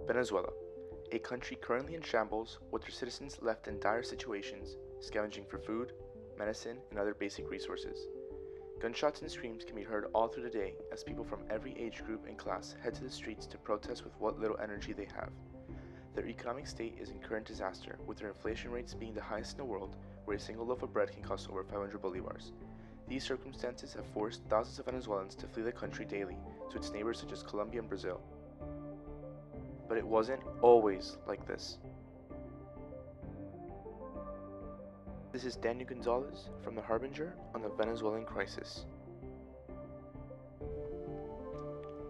Venezuela, a country currently in shambles with their citizens left in dire situations, scavenging for food, medicine, and other basic resources. Gunshots and screams can be heard all through the day as people from every age group and class head to the streets to protest with what little energy they have. Their economic state is in current disaster, with their inflation rates being the highest in the world, where a single loaf of bread can cost over 500 bolivars. These circumstances have forced thousands of Venezuelans to flee the country daily to its neighbors such as Colombia and Brazil. But it wasn't always like this. This is Daniel Gonzalez from The Harbinger on the Venezuelan crisis.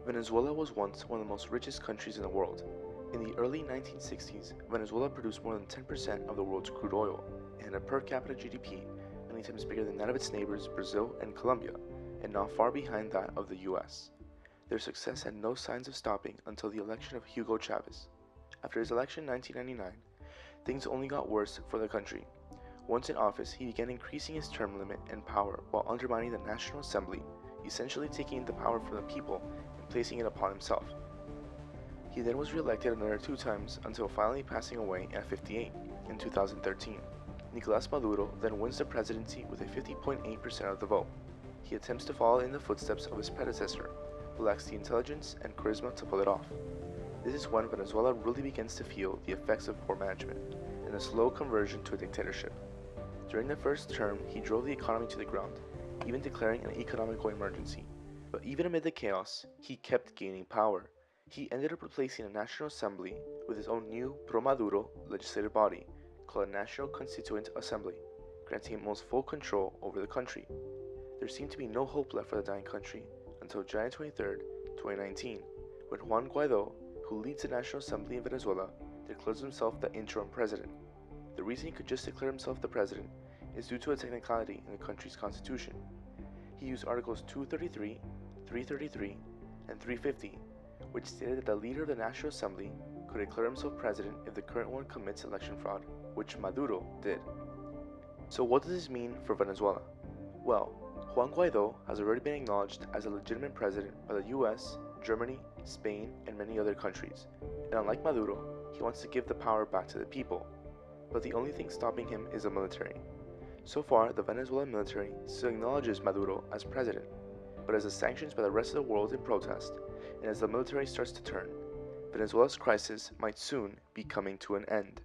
Venezuela was once one of the most richest countries in the world. In the early 1960s, Venezuela produced more than 10% of the world's crude oil and had a per capita GDP many times bigger than that of its neighbors Brazil and Colombia, and not far behind that of the US. Their success had no signs of stopping until the election of Hugo Chavez. After his election in 1999, things only got worse for the country. Once in office, he began increasing his term limit and power while undermining the National Assembly, essentially taking the power from the people and placing it upon himself. He then was re-elected another 2 times until finally passing away at 58 in 2013. Nicolás Maduro then wins the presidency with a 50.8% of the vote. He attempts to follow in the footsteps of his predecessor, but lacks the intelligence and charisma to pull it off. This is when Venezuela really begins to feel the effects of poor management and a slow conversion to a dictatorship. During the first term, he drove the economy to the ground, even declaring an economical emergency. But even amid the chaos, he kept gaining power. He ended up replacing the National Assembly with his own new pro-Maduro legislative body, called a National Constituent Assembly, granting him almost full control over the country. There seemed to be no hope left for the dying country until January 23, 2019, when Juan Guaido, who leads the National Assembly in Venezuela, declares himself the interim president. The reason he could just declare himself the president is due to a technicality in the country's constitution. He used Articles 233, 333, and 350, which stated that the leader of the National Assembly could declare himself president if the current one commits election fraud, which Maduro did. So what does this mean for Venezuela? Well, Juan Guaido has already been acknowledged as a legitimate president by the US, Germany, Spain, and many other countries, and unlike Maduro, he wants to give the power back to the people. But the only thing stopping him is the military. So far, the Venezuelan military still acknowledges Maduro as president, but as the sanctions by the rest of the world in protest, and as the military starts to turn, Venezuela's crisis might soon be coming to an end.